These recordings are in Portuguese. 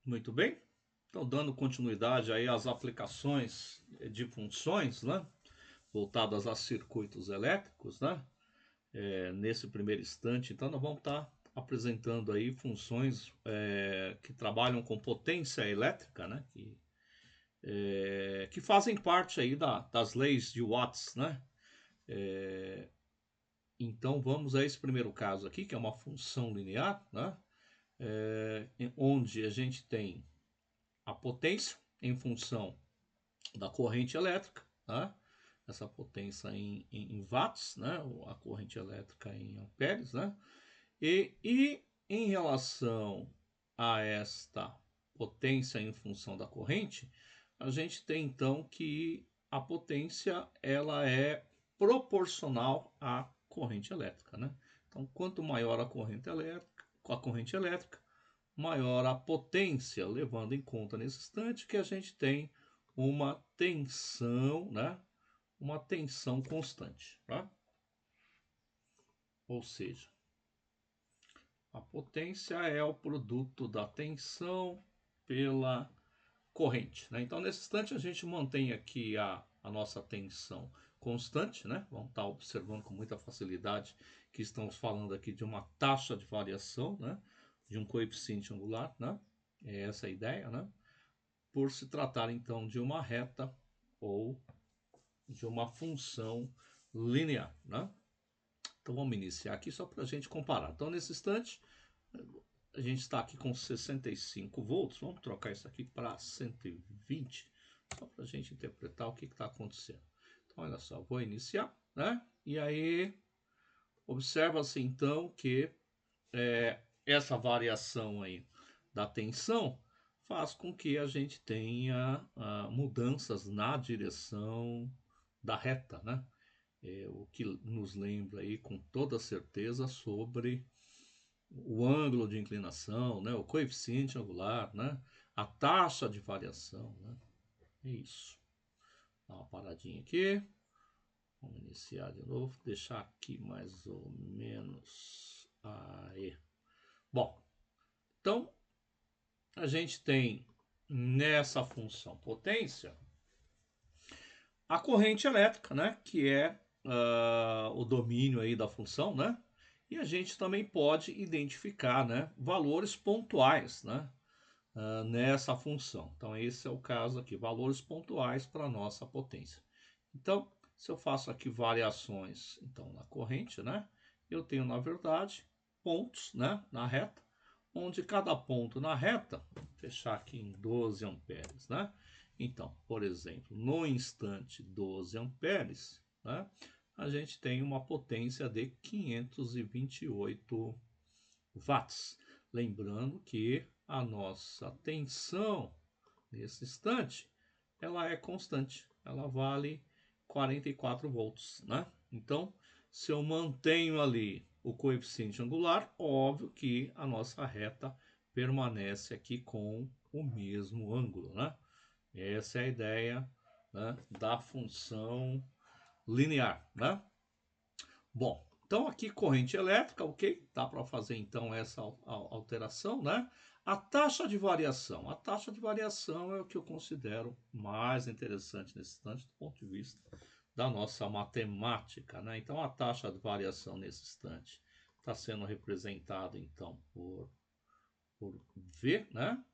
Muito bem. Então, dando continuidade aí às aplicações de funções, né? Voltadas a circuitos elétricos, né? Nesse primeiro instante, então, nós vamos estar apresentando aí funções que trabalham com potência elétrica, né? Que fazem parte aí das leis de Watts, né? Então, vamos a esse primeiro caso aqui, que é uma função linear, né? Onde a gente tem a potência em função da corrente elétrica, né? Essa potência em watts, né? A corrente elétrica em amperes, né? E em relação a esta potência em função da corrente, a gente tem então que a potência ela é proporcional à corrente elétrica, né? Então, quanto maior a corrente elétrica, maior a potência, levando em conta nesse instante que a gente tem uma tensão, né? Uma tensão constante, tá? Ou seja, a potência é o produto da tensão pela corrente, né? Então, nesse instante, a gente mantém aqui a nossa tensão constante, né? Vamos estar observando com muita facilidade que estamos falando aqui de uma taxa de variação, né? De um coeficiente angular, né? É essa a ideia, né? Por se tratar, então, de uma reta ou de uma função linear, né? Então, vamos iniciar aqui só para a gente comparar. Então, nesse instante, a gente está aqui com 65 volts. Vamos trocar isso aqui para 120, só para a gente interpretar o que está acontecendo. Então, olha só, vou iniciar, né? E aí, observa-se então que essa variação aí da tensão faz com que a gente tenha mudanças na direção da reta, né? O que nos lembra aí com toda certeza sobre o ângulo de inclinação, né? O coeficiente angular, né? A taxa de variação, né? É isso. Dá uma paradinha aqui. Vamos iniciar de novo. Deixar aqui mais ou menos. Aí. Bom, então a gente tem nessa função potência a corrente elétrica, né? Que é o domínio aí da função, né? E a gente também pode identificar, né, valores pontuais, né, nessa função. Então, esse é o caso aqui, valores pontuais para a nossa potência. Então, se eu faço aqui variações então, na corrente, né, eu tenho, na verdade, pontos, né, na reta, onde cada ponto na reta, vou fechar aqui em 12 amperes, né? Então, por exemplo, no instante 12 amperes, né, a gente tem uma potência de 528 watts. Lembrando que a nossa tensão nesse instante, ela é constante, ela vale 44 volts, né? Então, se eu mantenho ali o coeficiente angular, óbvio que a nossa reta permanece aqui com o mesmo ângulo, né? Essa é a ideia, né, da função linear, né? Bom, então aqui corrente elétrica, ok? Dá para fazer então essa alteração, né? A taxa de variação. A taxa de variação é o que eu considero mais interessante nesse instante do ponto de vista da nossa matemática, né? Então a taxa de variação nesse instante está sendo representada então por V, né?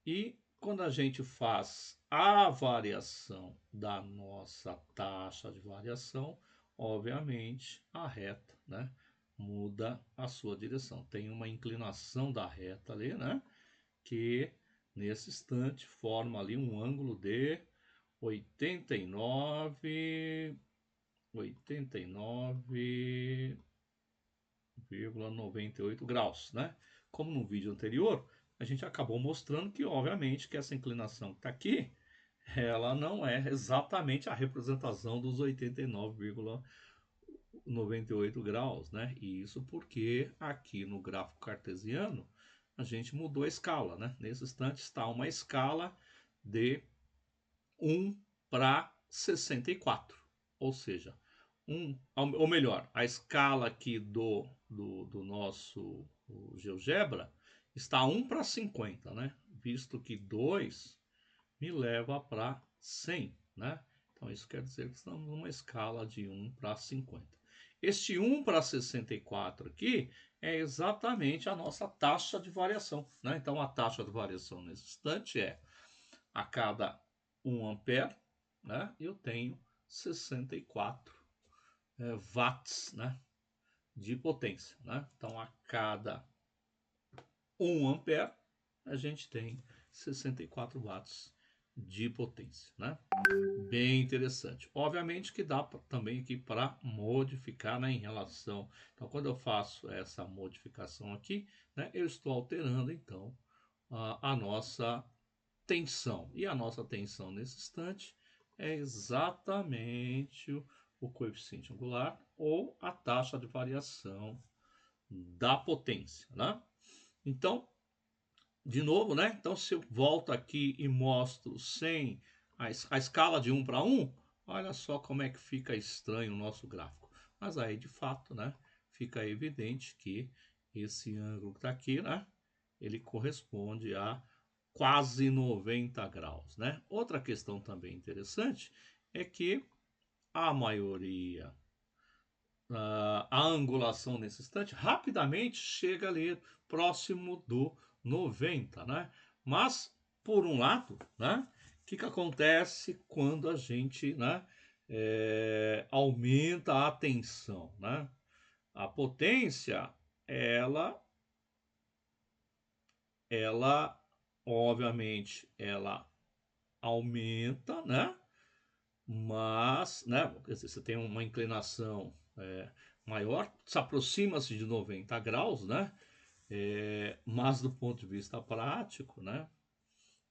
E quando a gente faz a variação da nossa taxa de variação, obviamente a reta, né, muda a sua direção. Tem uma inclinação da reta ali, né, que nesse instante forma ali um ângulo de 89,98 graus, né? Como no vídeo anterior, a gente acabou mostrando que, obviamente, que essa inclinação que está aqui, ela não é exatamente a representação dos 89,98 graus, né? E isso porque aqui no gráfico cartesiano a gente mudou a escala, né? Nesse instante está uma escala de 1 para 64, ou seja, ou melhor, a escala aqui do nosso GeoGebra está 1 para 50, né? Visto que 2 me leva para 100, né? Então isso quer dizer que estamos numa escala de 1 para 50. Este 1 para 64 aqui é exatamente a nossa taxa de variação, né? Então a taxa de variação nesse instante é a cada 1 ampere, né? Eu tenho 64 watts, né? De potência, né? Então a cada 1 ampere a gente tem 64 watts de potência, né? Bem interessante. Obviamente que dá também aqui para modificar, né, em relação. Então, quando eu faço essa modificação aqui, né, eu estou alterando então a nossa tensão. E a nossa tensão nesse instante é exatamente o coeficiente angular ou a taxa de variação da potência, né? Então, de novo, né? Então, se eu volto aqui e mostro sem a escala de 1 para 1, olha só como é que fica estranho o nosso gráfico. Mas aí, de fato, né? Fica evidente que esse ângulo que está aqui, né? Ele corresponde a quase 90 graus, né? Outra questão também interessante é que a maioria, a angulação nesse instante, rapidamente chega ali próximo do 90, né? Mas, por um lado, né? O que acontece quando a gente, né? Aumenta a tensão, né? A potência, ela, obviamente, ela aumenta, né? Mas, né? Quer dizer, você tem uma inclinação maior, se aproxima-se de 90 graus, né? Mas do ponto de vista prático, né?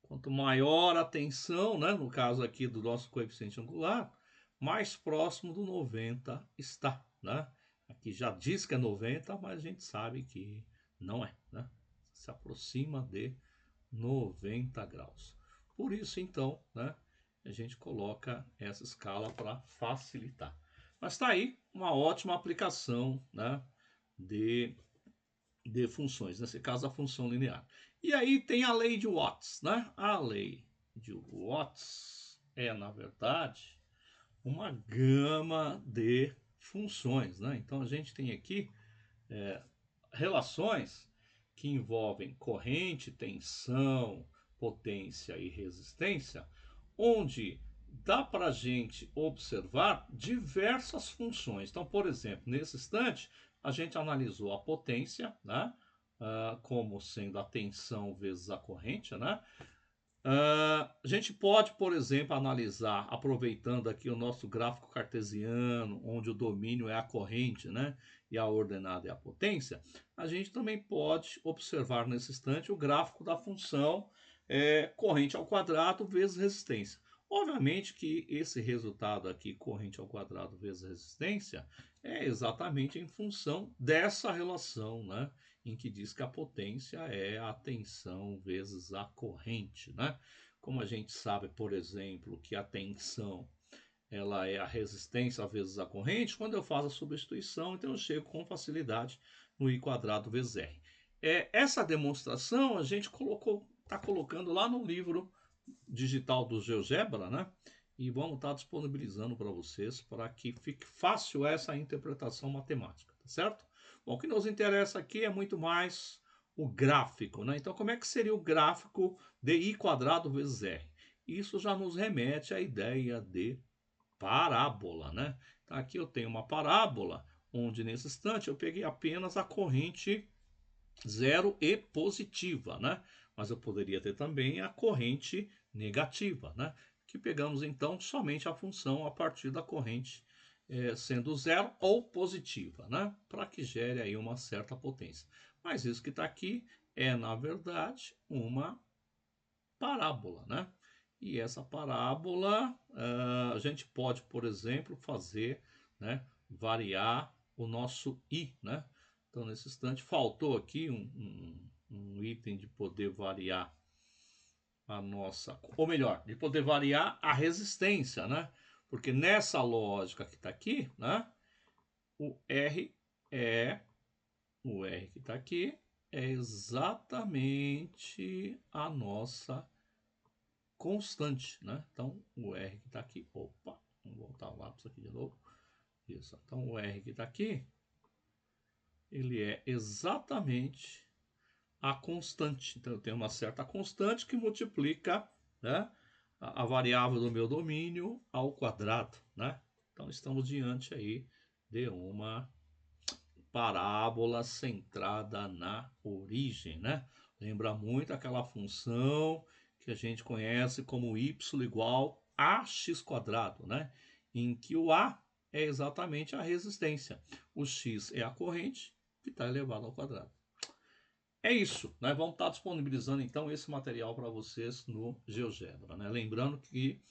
Quanto maior a tensão, né? No caso aqui do nosso coeficiente angular, mais próximo do 90 está, né? Aqui já diz que é 90, mas a gente sabe que não é, né? Se aproxima de 90 graus. Por isso, então, né? A gente coloca essa escala para facilitar. Mas está aí uma ótima aplicação, né? De funções, nesse caso a função linear. E aí tem a lei de Watts, né? A lei de Watts é, na verdade, uma gama de funções, né? Então a gente tem aqui relações que envolvem corrente, tensão, potência e resistência, onde dá para a gente observar diversas funções. Então, por exemplo, nesse instante, a gente analisou a potência, né? Como sendo a tensão vezes a corrente, né? A gente pode, por exemplo, analisar, aproveitando aqui o nosso gráfico cartesiano, onde o domínio é a corrente, né? E a ordenada é a potência. A gente também pode observar nesse instante o gráfico da função corrente ao quadrado vezes resistência. Obviamente que esse resultado aqui, corrente ao quadrado vezes resistência, é exatamente em função dessa relação, né? Em que diz que a potência é a tensão vezes a corrente, né? Como a gente sabe, por exemplo, que a tensão ela é a resistência vezes a corrente, quando eu faço a substituição, então eu chego com facilidade no I quadrado vezes R. Essa demonstração a gente está colocando lá no livro digital do GeoGebra, né? E vamos estar disponibilizando para vocês para que fique fácil essa interpretação matemática, tá certo? Bom, o que nos interessa aqui é muito mais o gráfico, né? Então, como é que seria o gráfico de I quadrado vezes R? Isso já nos remete à ideia de parábola, né? Então, aqui eu tenho uma parábola, onde nesse instante eu peguei apenas a corrente zero e positiva, né? Mas eu poderia ter também a corrente negativa, né? Que pegamos então somente a função a partir da corrente sendo zero ou positiva, né? Para que gere aí uma certa potência. Mas isso que está aqui é, na verdade, uma parábola, né? E essa parábola a gente pode, por exemplo, fazer, né? Variar o nosso I, né? Então, nesse instante, faltou aqui um item de poder variar a nossa, ou melhor, de poder variar a resistência, né? Porque nessa lógica que está aqui, né? O R é o R que está aqui, é exatamente a nossa constante, né? Então, o R que está aqui, opa, vamos voltar o lápis aqui de novo. Isso, então o R que está aqui, ele é exatamente a constante. Então, eu tenho uma certa constante que multiplica, né, a variável do meu domínio ao quadrado, né? Então, estamos diante aí de uma parábola centrada na origem, né? Lembra muito aquela função que a gente conhece como y igual a x quadrado, né? Em que o a é exatamente a resistência, o x é a corrente que está elevado ao quadrado. É isso, nós vamos estar disponibilizando então esse material para vocês no GeoGebra, né? Lembrando que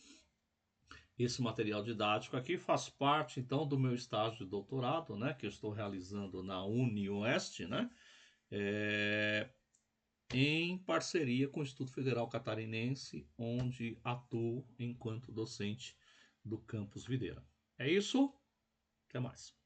esse material didático aqui faz parte então do meu estágio de doutorado, né, que eu estou realizando na UniOeste, né, em parceria com o Instituto Federal Catarinense, onde atuo enquanto docente do campus Videira. É isso, até mais.